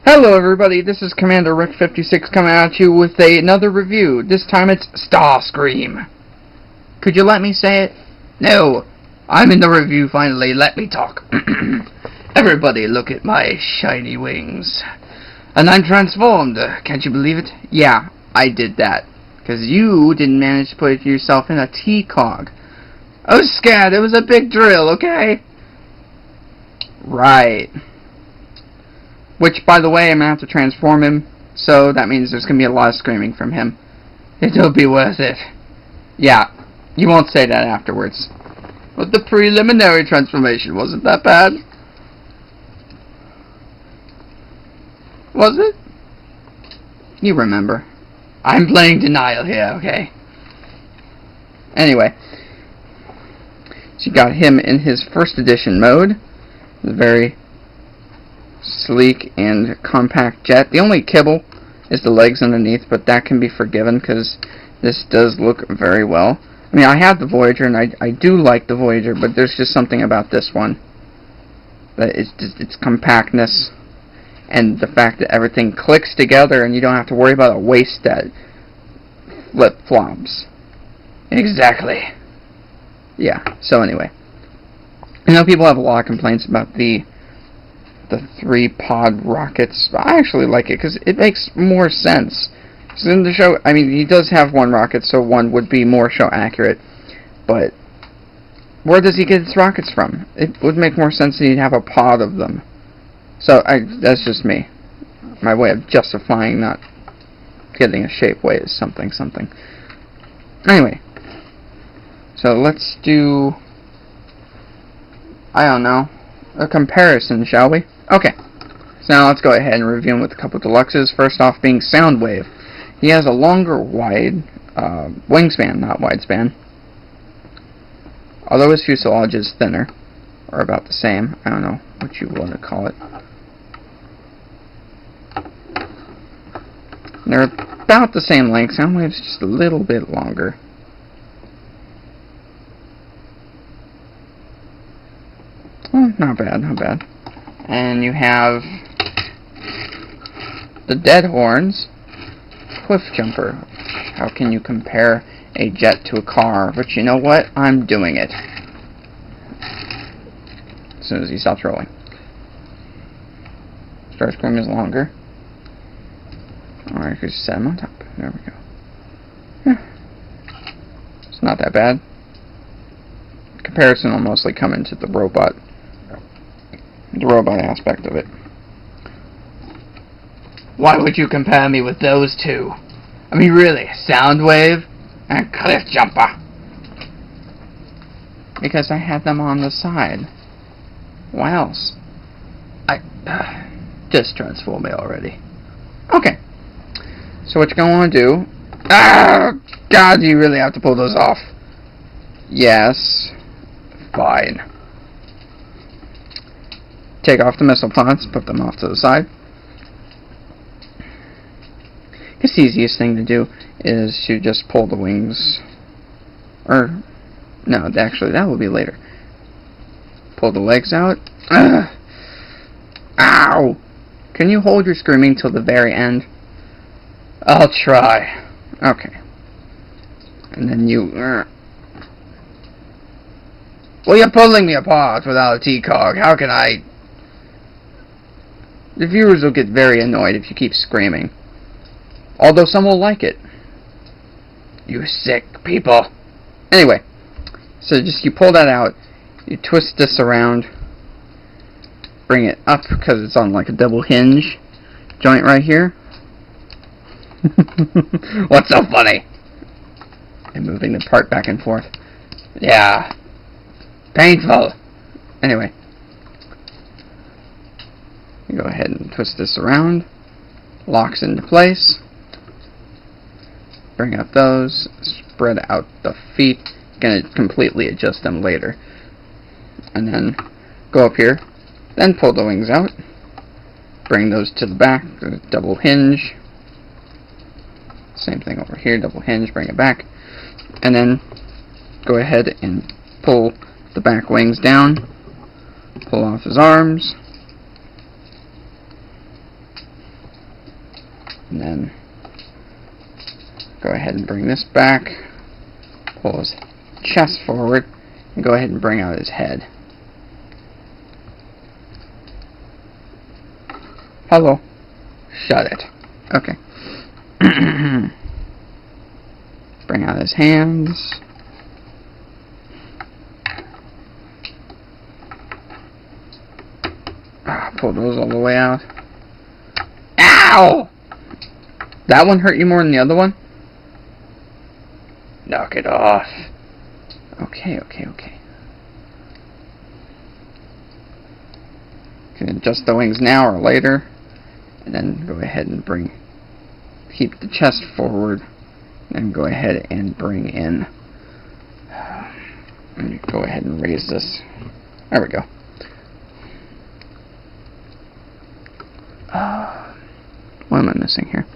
Hello everybody, this is Commander Rick 56 coming at you with another review. This time it's Starscream. Could you let me say it? No, I'm in the review finally, let me talk. Everybody look at my shiny wings. And I'm transformed, can't you believe it? Yeah, I did that. Because you didn't manage to put yourself in a T-cog. I was scared, it was a big drill, okay? Right. Which, by the way, I'm going to have to transform him, so that means there's going to be a lot of screaming from him. It'll be worth it. Yeah, you won't say that afterwards. But the preliminary transformation wasn't that bad. Was it? You remember. I'm playing denial here, okay? Anyway. So you got him in his first edition mode. Very sleek and compact jet. The only kibble is the legs underneath, but that can be forgiven because this does look very well. I mean, I have the Voyager, and I do like the Voyager, but there's just something about this one that it's just its compactness and the fact that everything clicks together and you don't have to worry about a waist that flip-flops. Exactly. Yeah, so anyway. I know people have a lot of complaints about the 3-pod rockets. I actually like it because it makes more sense. So in the show, I mean, he does have one rocket, so one would be more show accurate. But where does he get his rockets from? It would make more sense that he'd have a pod of them. So that's just me. My way of justifying not getting a shape weight is something. Anyway, so let's do, I don't know, a comparison, shall we? Okay, so now let's go ahead and review him with a couple of deluxes. First off being Soundwave. He has a longer wingspan, not widespan. Although his fuselage is thinner, or about the same. I don't know what you want to call it. They're about the same length. Soundwave's just a little bit longer. Oh, not bad, not bad. And you have the Dead Horns Cliff Jumper. How can you compare a jet to a car? But you know what? I'm doing it. As soon as he stops rolling. Starscream is longer. Alright, just set him on top. There we go. Yeah. It's not that bad. Comparison will mostly come into the robot aspect of it. Why would you compare me with those two? I mean, really, Soundwave and Cliff Jumper. Because I had them on the side. Why else? Just transform me already. Okay. So what you're going to want to do... God, do you really have to pull those off? Yes. Fine. Take off the missile pods, put them off to the side. I guess the easiest thing to do is to just pull the wings. Or, no, actually, that will be later. Pull the legs out. Ow! Can you hold your screaming till the very end? I'll try. Okay. And then you... Well, you're pulling me apart without a T-cog. How can I... The viewers will get very annoyed if you keep screaming. Although some will like it. You sick people. Anyway. So just you pull that out. You twist this around. Bring it up because it's on like a double hinge joint right here. What's so funny? And moving the part back and forth. Yeah. Painful. Anyway. You go ahead and twist this around. Locks into place. Bring up those. Spread out the feet. Gonna completely adjust them later. And then go up here. Then pull the wings out. Bring those to the back. Double hinge. Same thing over here. Double hinge. Bring it back. And then go ahead and pull the back wings down. Pull off his arms. then go ahead and bring this back, pull his chest forward, and go ahead and bring out his head. Hello. Shut it. Okay. Bring out his hands. Pull those all the way out. Ow! That one hurt you more than the other one? Knock it off. Okay. You can adjust the wings now or later. And then go ahead and keep the chest forward. And go ahead and bring in. Go ahead and raise this. There we go. What am I missing here?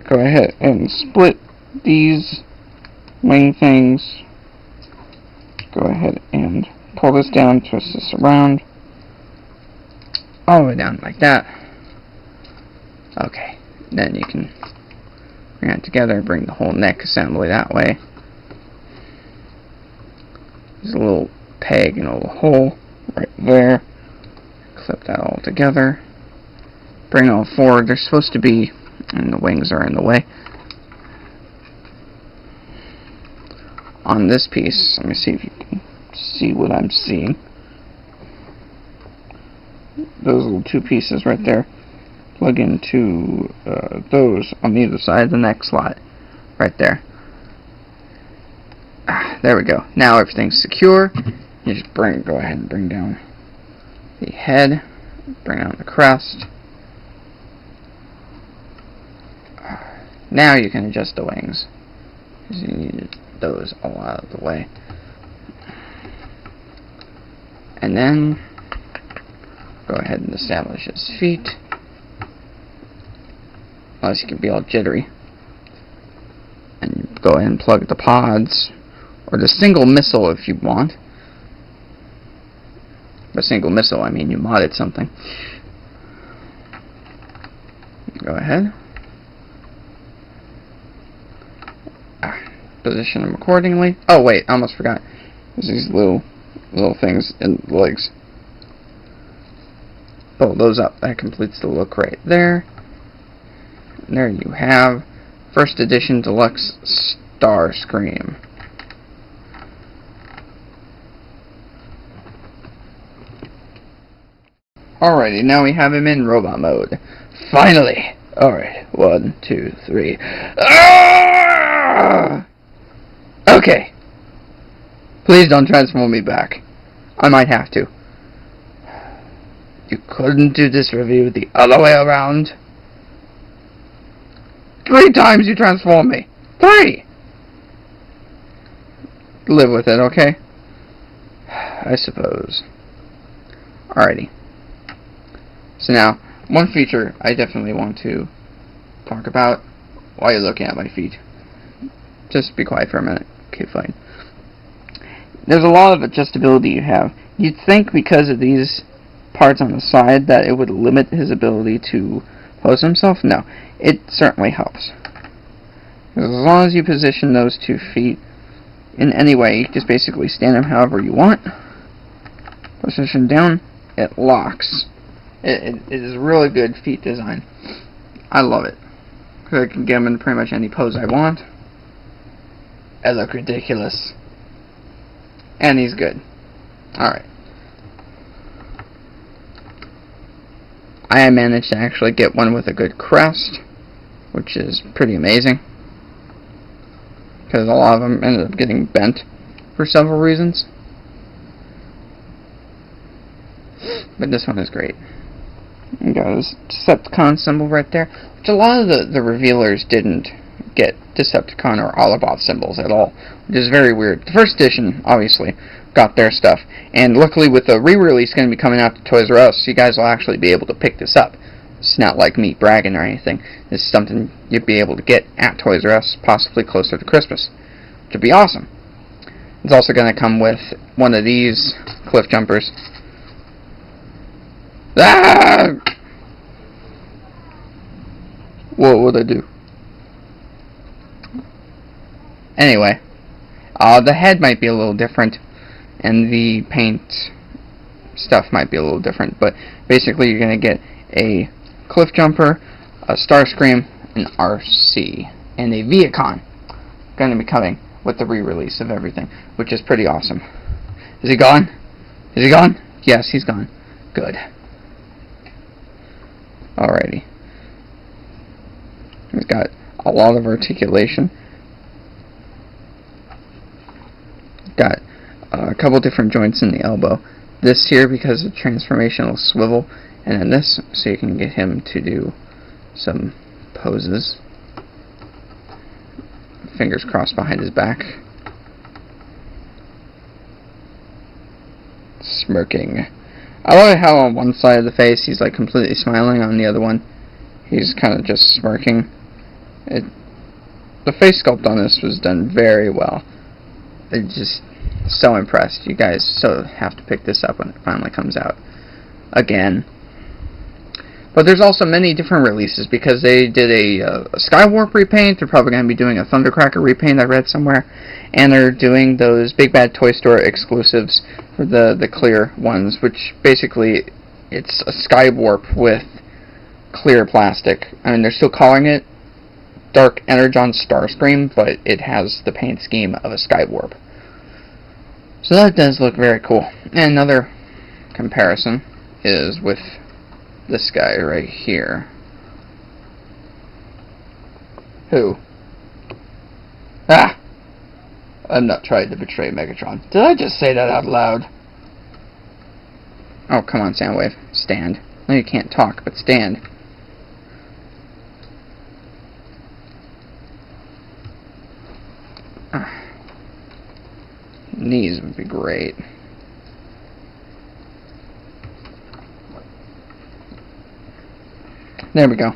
Go ahead and split these wing things. Go ahead and pull this down, twist this around. All the way down like that. Okay. Then you can bring it together, bring the whole neck assembly that way. There's a little peg and a little hole right there. Clip that all together. Bring it all forward. They're supposed to be, and the wings are in the way. On this piece, let me see if you can see what I'm seeing. Those little two pieces right there plug into those on either side of the neck slot. Right there. There we go. Now everything's secure. You just go ahead and bring down the head. Bring out the crest. Now you can adjust the wings. Because you need those all out of the way. And then go ahead and establish his feet. Unless you can be all jittery. And you go ahead and plug the pods. Or the single missile if you want. By single missile I mean you modded something. Go ahead. Position them accordingly. Oh wait, I almost forgot. There's these little things in the legs. Pull those up. That completes the look right there. And there you have first edition deluxe Starscream. Alrighty, now we have him in robot mode. Finally! Alright, 1, 2, 3. Ah! Okay. Please don't transform me back. I might have to. You couldn't do this review the other way around? 3 times you transform me. 3! Live with it, okay? I suppose. Alrighty. So now, one feature I definitely want to talk about while you're looking at my feet. Just be quiet for a minute. Okay, fine. There's a lot of adjustability you have. You'd think because of these parts on the side that it would limit his ability to pose himself. No, it certainly helps. As long as you position those 2 feet in any way, you just basically stand them however you want. Position down, it locks. It is really good feet design. I love it. I can get him in pretty much any pose I want. I look ridiculous. And he's good. Alright. I managed to actually get one with a good crest, which is pretty amazing. Because a lot of them ended up getting bent for several reasons. But this one is great. You got his Decepticon symbol right there, which a lot of the revealers didn't get Decepticon or Autobot symbols at all, which is very weird. The first edition, obviously, got their stuff, and luckily with the re-release going to be coming out to Toys R Us, you guys will actually be able to pick this up. It's not like me bragging or anything. This is something you'd be able to get at Toys R Us, possibly closer to Christmas, which would be awesome. It's also going to come with one of these cliff jumpers. Ah! What would I do? Anyway, the head might be a little different, and the paint stuff might be a little different, but basically you're going to get a Cliff Jumper, a Starscream, an RC, and a Viacon. Going to be coming with the re-release of everything, which is pretty awesome. Is he gone? Is he gone? Yes, he's gone. Good. Alrighty. He's got a lot of articulation. Got a couple different joints in the elbow. This here because of transformational swivel, and then this so you can get him to do some poses. Fingers crossed behind his back. Smirking. I like how on one side of the face he's like completely smiling, on the other one he's kind of just smirking. The face sculpt on this was done very well. It's just so impressed. You guys so have to pick this up when it finally comes out again. But there's also many different releases because they did a Skywarp repaint. They're probably going to be doing a Thundercracker repaint, I read somewhere. And they're doing those Big Bad Toy Store exclusives for the clear ones, which basically it's a Skywarp with clear plastic. I mean, they're still calling it Dark Energon Starscream, but it has the paint scheme of a Skywarp. So that does look very cool. And another comparison is with this guy right here. Who? Ah! I'm not trying to betray Megatron. Did I just say that out loud? Oh, come on, Soundwave. Stand. No, you can't talk, but stand. Knees would be great. There we go.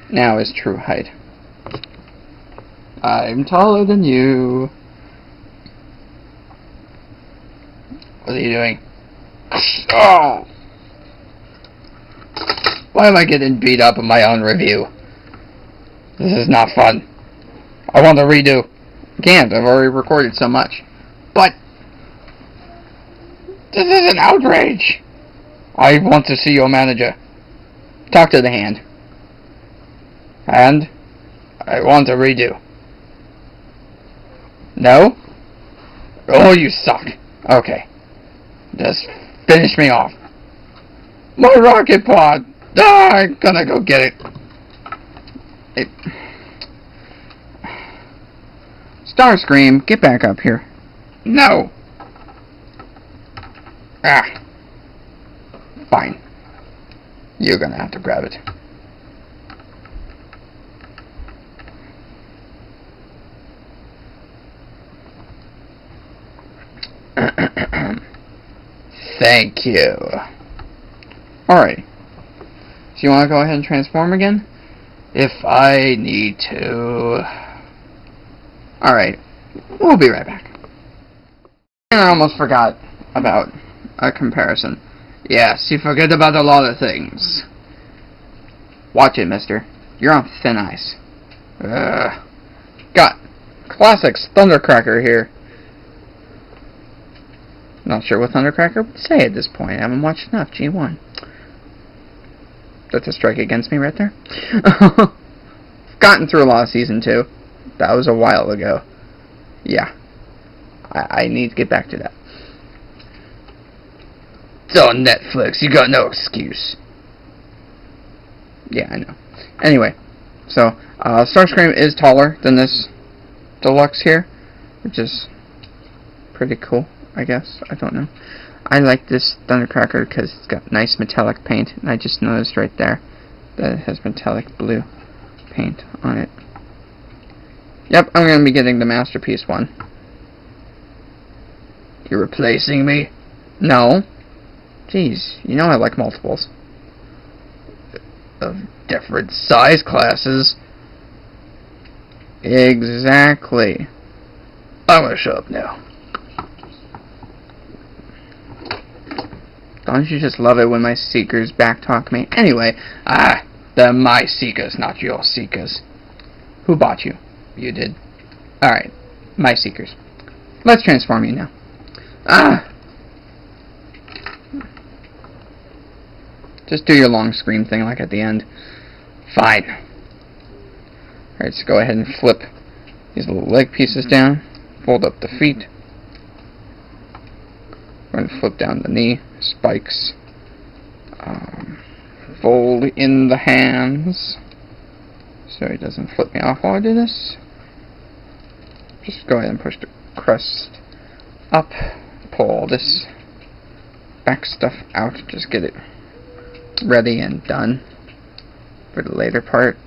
Now his true height. I'm taller than you. What are you doing? Oh! Why am I getting beat up in my own review? This is not fun. I want to redo. Can't. I've already recorded so much. But this is an outrage. I want to see your manager. Talk to the hand. And I want to redo. No? Oh, you suck. Okay. Just finish me off. My rocket pod! Ah, I'm gonna go get it. Starscream, get back up here. No! Ah. Fine. You're gonna have to grab it. Thank you. Alright. So you want to go ahead and transform again? If I need to. Alright. We'll be right back. And I almost forgot about a comparison. Yes, you forget about a lot of things. Watch it, mister. You're on thin ice. Got Classics Thundercracker here. Not sure what Thundercracker would say at this point. I haven't watched enough. G1. That's a strike against me right there. Gotten through a lot of Season 2. That was a while ago. Yeah. I need to get back to that. It's on Netflix. You got no excuse. Yeah, I know. Anyway. So, Starscream is taller than this deluxe here, which is pretty cool, I guess. I don't know. I like this Thundercracker because it's got nice metallic paint, and I just noticed right there that it has metallic blue paint on it. Yep, I'm going to be getting the Masterpiece one. You're replacing me? No. Jeez, you know I like multiples. Of different size classes. Exactly. I'm gonna show up now. Don't you just love it when my seekers backtalk me? Anyway, they're my seekers, not your seekers. Who bought you? You did. Alright, my seekers. Let's transform you now. Ah! Just do your long scream thing like at the end. Fine. Alright, so go ahead and flip these little leg pieces down. Fold up the feet. Go ahead and flip down the knee. Spikes. Fold in the hands. So he doesn't flip me off while I do this. Just go ahead and push the crest up. Pull all this back stuff out. Just get it ready and done for the later part.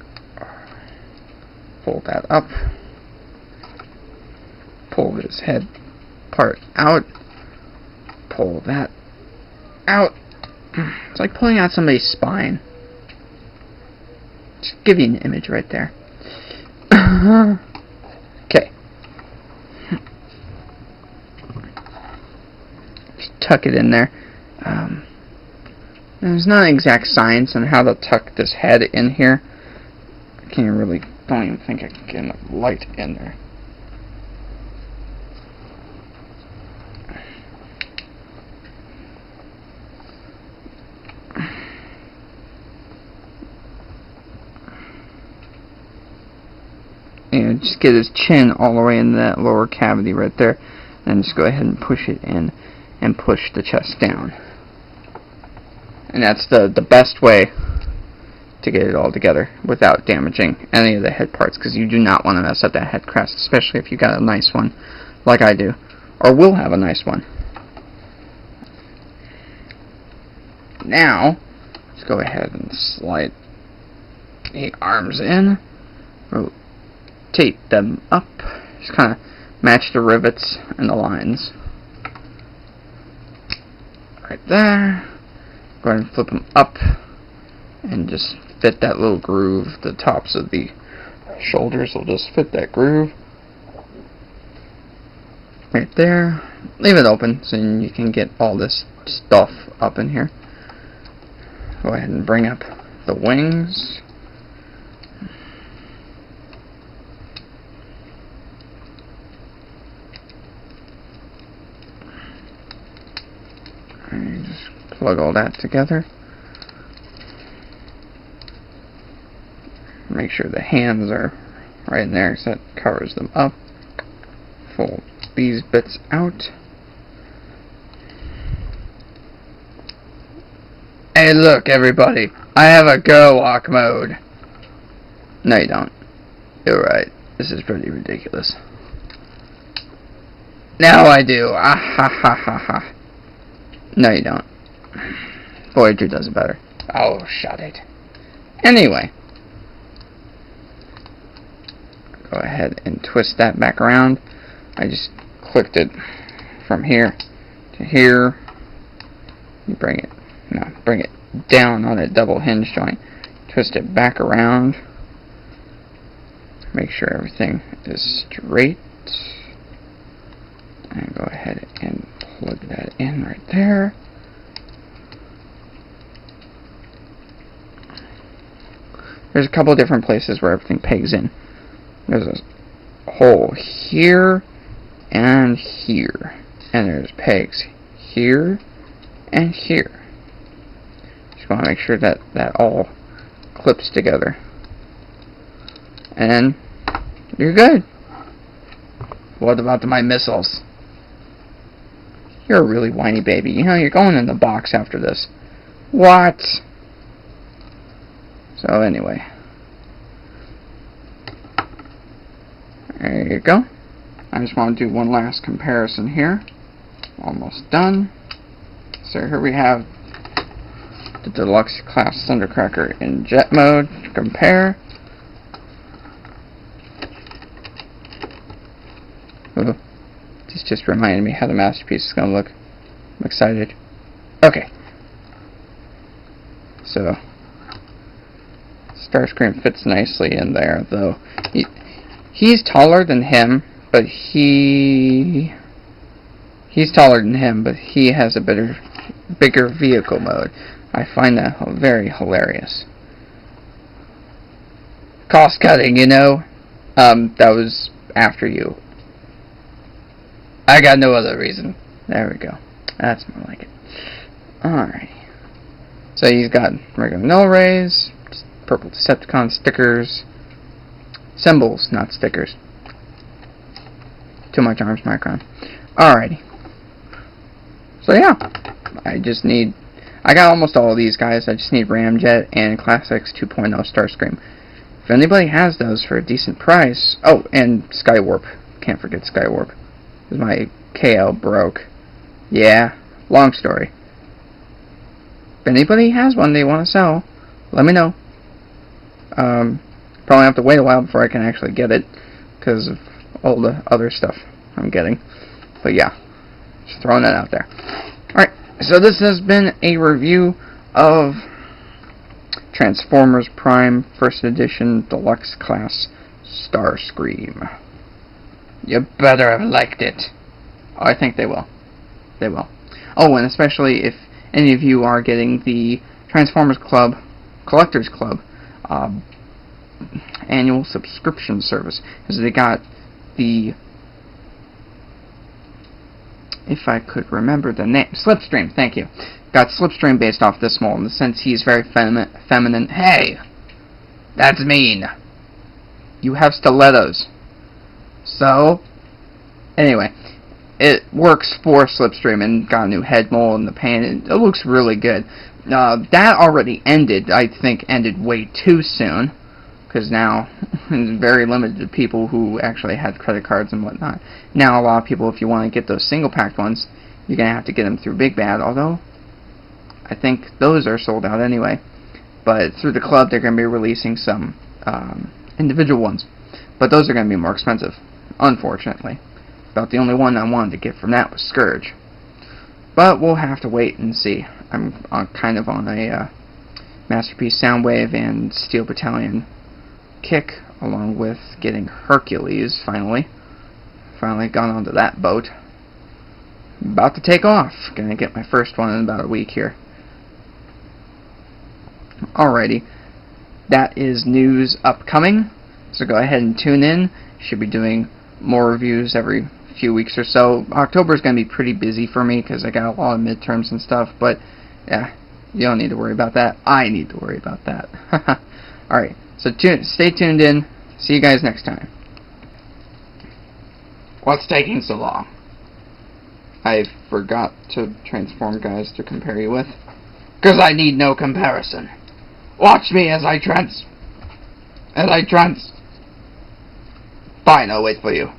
Pull that up. Pull this head part out. Pull that out. It's like pulling out somebody's spine. Just give you an image right there. Okay. Just tuck it in there. There's not an exact science on how to tuck this head in here. I can't really, don't even think I can get enough light in there. And just get his chin all the way in that lower cavity right there, and just go ahead and push it in and push the chest down. And that's the best way to get it all together without damaging any of the head parts, because you do not want to mess up that head crest, especially if you got a nice one like I do, or will have a nice one. Now let's go ahead and slide the arms in, rotate them up, just kind of match the rivets and the lines right there. Go ahead and flip them up and just fit that little groove. The tops of the shoulders will just fit that groove right there. Leave it open so you can get all this stuff up in here. Go ahead and bring up the wings. And just plug all that together. Make sure the hands are right in there so that covers them up. Fold these bits out. Hey look everybody, I have a go walk mode. No you don't. You're right. This is pretty ridiculous. Now I do. Ah ha ha ha ha. No you don't. Voyager does it better. Oh, shut it. Anyway. Go ahead and twist that back around. I just clicked it from here to here. You bring it down on a double hinge joint. Twist it back around. Make sure everything is straight. And go ahead and plug that in right there. There's a couple of different places where everything pegs in. There's a hole here and here. And there's pegs here and here. Just want to make sure that that all clips together. And you're good. What about my missiles? You're a really whiny baby. You know, you're going in the box after this. What? So anyway. There you go. I just want to do one last comparison here. Almost done. So here we have the Deluxe Class Thundercracker in jet mode. Compare. Ooh. This just reminded me how the masterpiece is going to look. I'm excited. Okay. So, Starscream fits nicely in there, though. He's taller than him, but he's taller than him, but he has a bigger vehicle mode. I find that very hilarious. Cost cutting, you know. That was after you. I got no other reason. There we go. That's more like it. Alrighty. So he's got regular null rays, purple Decepticon stickers, symbols, not stickers. Too much arms micron. Alrighty. So yeah, I got almost all of these guys. I just need Ramjet and Classics 2.0 Starscream. If anybody has those for a decent price, oh, and Skywarp. Can't forget Skywarp. Because my KL broke. Yeah, long story. If anybody has one they want to sell, let me know. Probably have to wait a while before I can actually get it, because of all the other stuff I'm getting. But yeah, just throwing that out there. Alright, so this has been a review of Transformers Prime First Edition Deluxe Class Starscream. You better have liked it. Oh, I think they will. They will. Oh, and especially if any of you are getting the Transformers Club, Collectors Club, annual subscription service. Because they got the, if I could remember the name, Slipstream, thank you. Got Slipstream based off this mold, in the sense he's very feminine. Hey! That's mean! You have stilettos. So, anyway, it works for Slipstream and got a new head mold and the paint. It looks really good. That already ended, I think ended way too soon, because now it's very limited to people who actually had credit cards and whatnot. Now a lot of people, if you want to get those single packed ones, you're going to have to get them through Big Bad, although I think those are sold out anyway. But through the club they're going to be releasing some individual ones. But those are going to be more expensive, unfortunately. About the only one I wanted to get from that was Scourge. But we'll have to wait and see. I'm kind of on a Masterpiece Soundwave and Steel Battalion kick, along with getting Hercules finally. Finally got onto that boat. About to take off. Gonna get my first one in about a week here. Alrighty. That is news upcoming. So go ahead and tune in. Should be doing more reviews every few weeks or so. October is going to be pretty busy for me because I got a lot of midterms and stuff, but yeah, you don't need to worry about that. I need to worry about that. Alright, so stay tuned in. See you guys next time. What's taking so long? I forgot to transform guys to compare you with. Because I need no comparison. Watch me as I Fine, I'll wait for you.